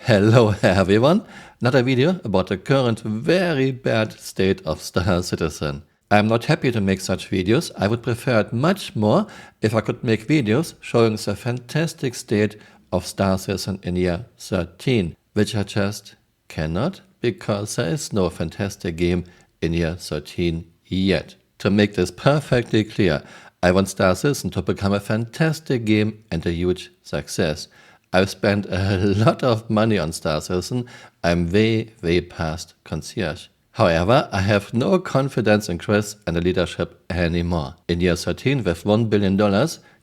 Hello everyone, another video about the current very bad state of Star Citizen. I'm not happy to make such videos. I would prefer it much more if I could make videos showing the fantastic state of Star Citizen in year 13, which I just cannot because there is no fantastic game in year 13 yet. To make this perfectly clear, I want Star Citizen to become a fantastic game and a huge success. I've spent a lot of money on Star Citizen. I'm way past concierge. However, I have no confidence in Chris and the leadership anymore. In year 13 with $1 billion,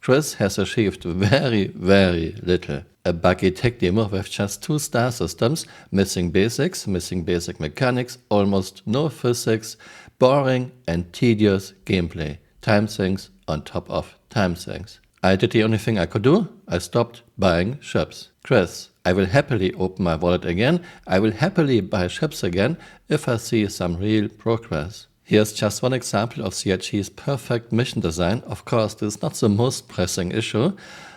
Chris has achieved very little. A buggy tech demo with just 2 star systems, missing basics, missing basic mechanics, almost no physics, boring and tedious gameplay. Time sinks on top of time sinks. I did the only thing I could do. I stopped buying ships. Chris, I will happily open my wallet again. I will happily buy ships again if I see some real progress. Here's just one example of CRG's perfect mission design. Of course, this is not the most pressing issue,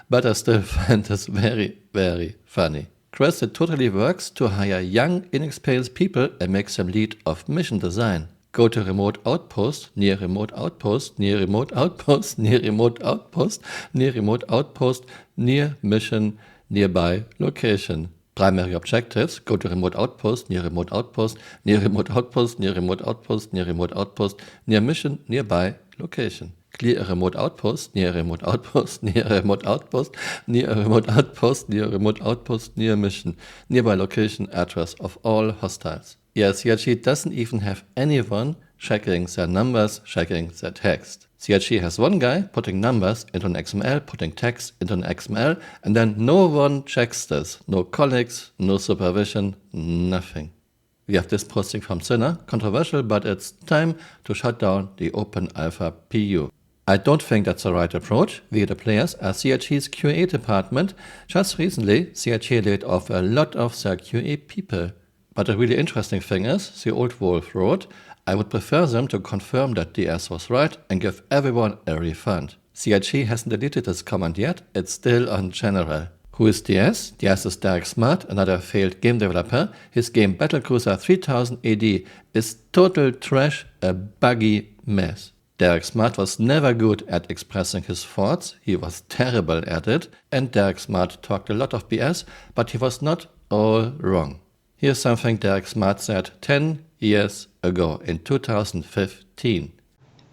but I still find this very funny. Chris, it totally works to hire young, inexperienced people and make them lead of mission design. Go to remote outpost, near remote outpost, near remote outpost, near remote outpost, near remote outpost, near mission, nearby location. Primary objectives, go to remote outpost, near remote outpost, near remote outpost, near remote outpost, near remote outpost, near mission, nearby location. Clear a remote outpost, near remote outpost, near remote outpost, near remote outpost, near remote outpost, near mission, nearby location address of all hostiles. Yes, CRG doesn't even have anyone checking their numbers, checking their text. CRG has one guy putting numbers into an XML, putting text into an XML, and then no one checks this. No colleagues, no supervision, nothing. We have this posting from Sinner, controversial, but it's time to shut down the Open Alpha PU. I don't think that's the right approach. We, the players, are CRG's QA department. Just recently, CRG laid off a lot of their QA people. But the really interesting thing is, the old Wolf wrote, I would prefer them to confirm that DS was right and give everyone a refund. CRG hasn't deleted this comment yet, it's still on general. Who is DS? DS is Derek Smart, another failed game developer. His game Battlecruiser 3000 AD is total trash, a buggy mess. Derek Smart was never good at expressing his thoughts, he was terrible at it, and Derek Smart talked a lot of BS, but he was not all wrong. Here's something Derek Smart said 10 years ago in 2015.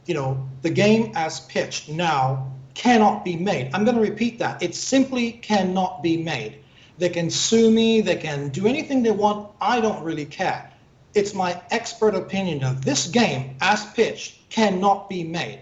You know, the game as pitched now cannot be made. I'm going to repeat that. It simply cannot be made. They can sue me, they can do anything they want. I don't really care. It's my expert opinion that this game as pitched cannot be made.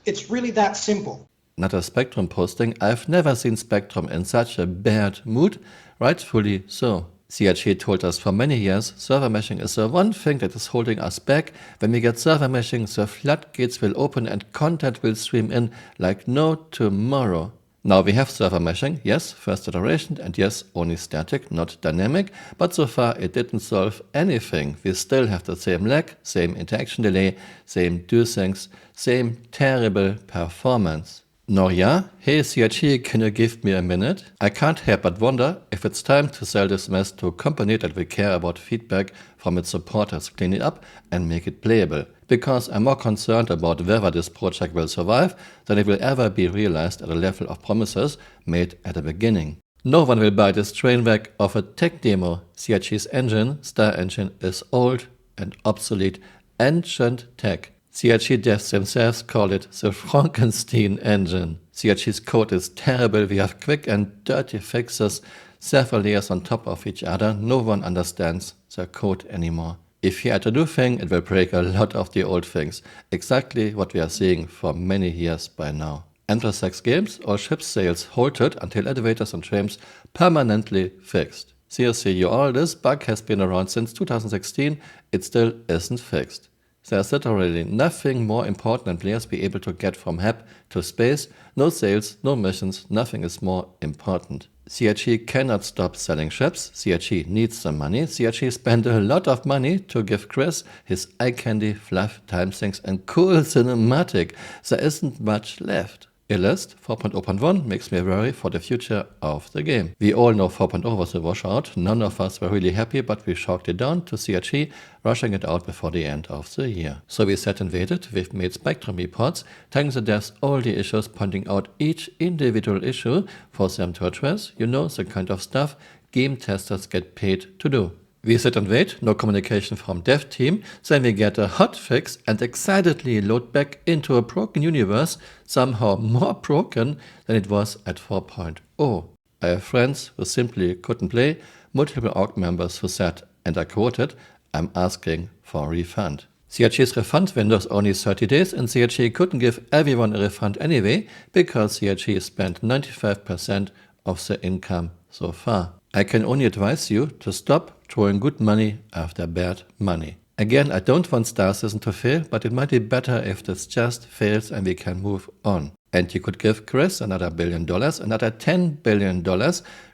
It's really that simple. Another Spectrum posting. I've never seen Spectrum in such a bad mood, rightfully so. CRG told us for many years, server meshing is the one thing that is holding us back. When we get server meshing, the floodgates will open and content will stream in like no tomorrow. Now we have server meshing, yes, first iteration, and yes, only static, not dynamic, but so far it didn't solve anything. We still have the same lag, same interaction delay, same do things, same terrible performance. No, yeah? Hey CRG, can you give me a minute? I can't help but wonder if it's time to sell this mess to a company that will care about feedback from its supporters, clean it up and make it playable. Because I'm more concerned about whether this project will survive than it will ever be realized at a level of promises made at the beginning. No one will buy this train wreck of a tech demo. CRG's engine, Star Engine, is old and obsolete, ancient tech. CRG devs themselves call it the Frankenstein engine. CRG's code is terrible, we have quick and dirty fixes, several layers on top of each other, no one understands their code anymore. If you add a new thing, it will break a lot of the old things, exactly what we are seeing for many years by now. Anthrax games or ship sales halted until elevators and trams permanently fixed. Seriously, you all, this bug has been around since 2016, it still isn't fixed. There's literally nothing more important than players be able to get from HAP to space. No sales, no missions, nothing is more important. CRG cannot stop selling ships. CRG needs the money. CRG spent a lot of money to give Chris his eye candy, fluff, time sinks and cool cinematic. There isn't much left. A list 4.0.1 makes me worry for the future of the game. We all know 4.0 was a washout, none of us were really happy, but we chalked it down to CRG rushing it out before the end of the year. So we sat and waited, we've made Spectrum reports, telling the devs all the issues, pointing out each individual issue for them to address, you know, the kind of stuff game testers get paid to do. We sit and wait, no communication from dev team, then we get a hot fix and excitedly load back into a broken universe, somehow more broken than it was at 4.0. I have friends who simply couldn't play, multiple org members who said, and I quoted, "I'm asking for a refund." CRG's refund window is only 30 days and CRG couldn't give everyone a refund anyway because CRG spent 95% of the income so far. I can only advise you to stop throwing good money after bad money. Again, I don't want Star Citizen to fail, but it might be better if this just fails and we can move on. And you could give Chris another $1 billion, another $10 billion.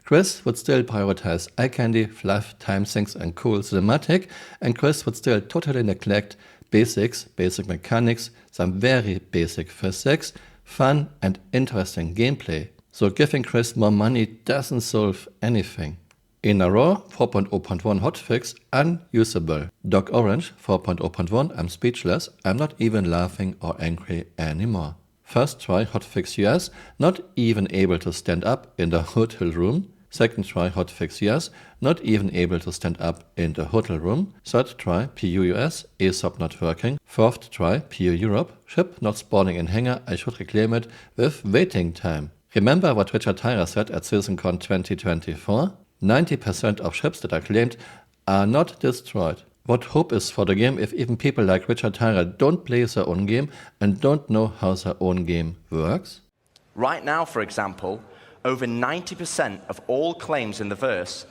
Chris would still prioritize eye candy, fluff, time sinks and cool cinematic, and Chris would still totally neglect basics, basic mechanics, some very basic physics, fun and interesting gameplay. So giving Chris more money doesn't solve anything. In a raw 4.0.1 hotfix, unusable. Doc Orange 4.0.1, I'm speechless, I'm not even laughing or angry anymore. First try hotfix US, not even able to stand up in the hotel room. Second try hotfix US, not even able to stand up in the hotel room. Third try PU US, ESOP not working. Fourth try PU Europe, ship not spawning in hangar, I should reclaim it with waiting time. Remember what Richard Tyra said at CitizenCon 2024? 90% of ships that are claimed are not destroyed. What hope is for the game if even people like Richard Tyra don't play their own game and don't know how their own game works? Right now, for example, over 90% of all claims in the verse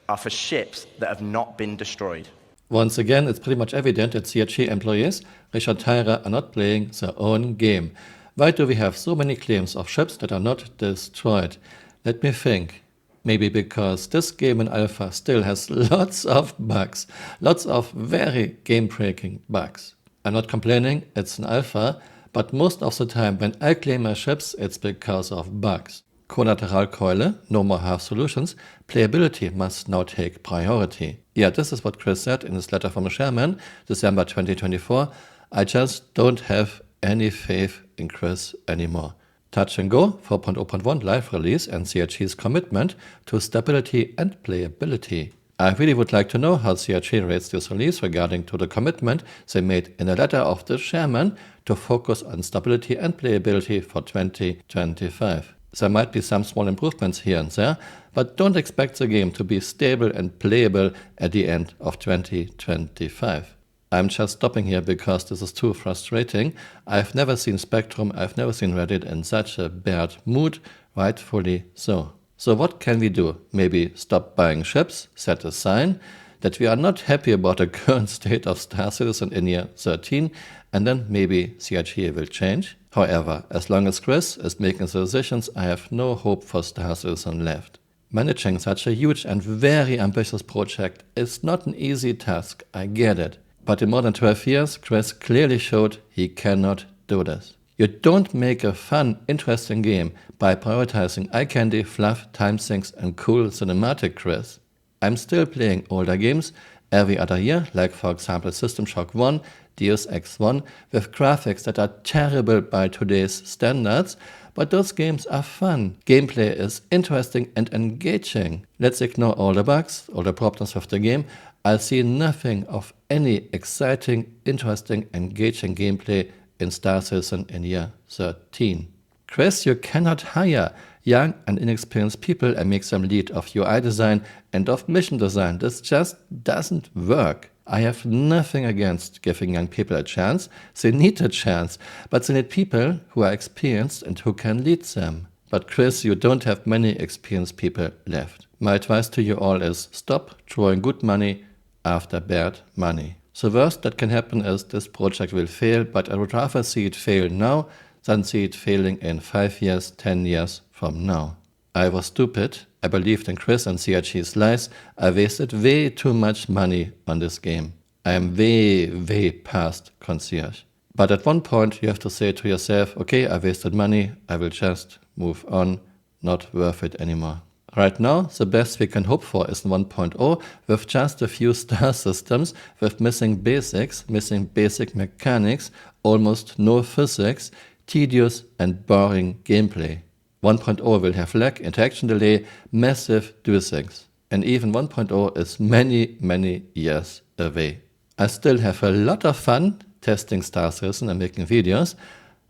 are for ships that have not been destroyed. Once again, it's pretty much evident that CRG employees, Richard Tyra, are not playing their own game. Why do we have so many claims of ships that are not destroyed? Let me think. Maybe because this game in alpha still has lots of bugs, lots of very game-breaking bugs. I'm not complaining, it's an alpha, but most of the time when I claim my ships, it's because of bugs. Collateral Keule, no more half solutions, playability must now take priority. Yeah, this is what Chris said in his letter from the chairman, December 2024. I just don't have any faith in Chris anymore. Touch and Go 4.0.1 live release and CRG's commitment to stability and playability. I really would like to know how CRG rates this release regarding to the commitment they made in a letter of the chairman to focus on stability and playability for 2025. There might be some small improvements here and there, but don't expect the game to be stable and playable at the end of 2025. I'm just stopping here because this is too frustrating. I've never seen Spectrum, I've never seen Reddit in such a bad mood, rightfully so. So what can we do? Maybe stop buying ships, set a sign that we are not happy about the current state of Star Citizen in year 13, and then maybe CRG will change. However, as long as Chris is making the decisions, I have no hope for Star Citizen left. Managing such a huge and very ambitious project is not an easy task, I get it. But in more than 12 years, Chris clearly showed he cannot do this. You don't make a fun, interesting game by prioritizing eye candy, fluff, time sinks and cool cinematic, Chris. I'm still playing older games every other year, like for example System Shock 1, Deus Ex 1, with graphics that are terrible by today's standards, but those games are fun. Gameplay is interesting and engaging. Let's ignore all the bugs, all the problems of the game. I see nothing of any exciting, interesting, engaging gameplay in Star Citizen in year 13. Chris, you cannot hire young and inexperienced people and make them lead of UI design and of mission design. This just doesn't work. I have nothing against giving young people a chance. They need a chance, but they need people who are experienced and who can lead them. But Chris, you don't have many experienced people left. My advice to you all is stop throwing good money after bad money. The worst that can happen is this project will fail, but I would rather see it fail now than see it failing in 5 years, 10 years from now. I was stupid. I believed in Chris and CRG's lies. I wasted way too much money on this game. I am way past concierge. But at one point you have to say to yourself, okay, I wasted money, I will just move on, not worth it anymore. Right now, the best we can hope for is 1.0 with just a few star systems, with missing basics, missing basic mechanics, almost no physics, tedious and boring gameplay. 1.0 will have lag, interaction delay, massive do things. And even 1.0 is many years away. I still have a lot of fun testing Star Citizen and making videos,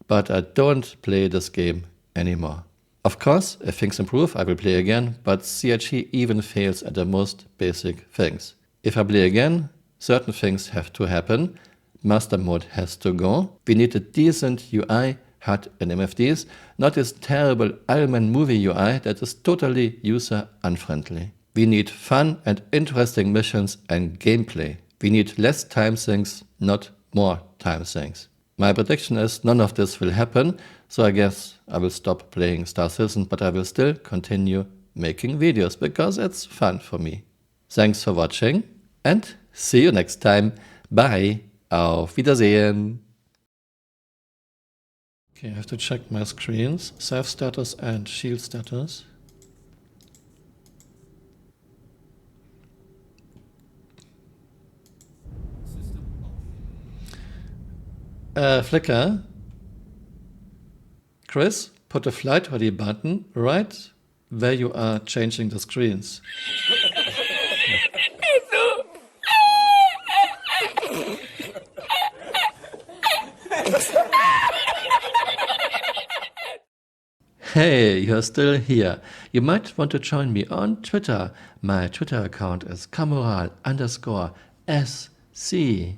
but I don't play this game anymore. Of course, if things improve, I will play again, but CRG even fails at the most basic things. If I play again, certain things have to happen. Master mode has to go. We need a decent UI, HUD and MFDs, not this terrible Allman movie UI that is totally user unfriendly. We need fun and interesting missions and gameplay. We need less time sinks, not more time sinks. My prediction is none of this will happen, so I guess I will stop playing Star Citizen, but I will still continue making videos because it's fun for me. Thanks for watching and see you next time. Bye. Auf Wiedersehen. Okay, I have to check my screens, save status and shield status. Flickr. Chris, put a flight ready button right where you are changing the screens. Hey, you're still here. You might want to join me on Twitter. My Twitter account is Camural_SC.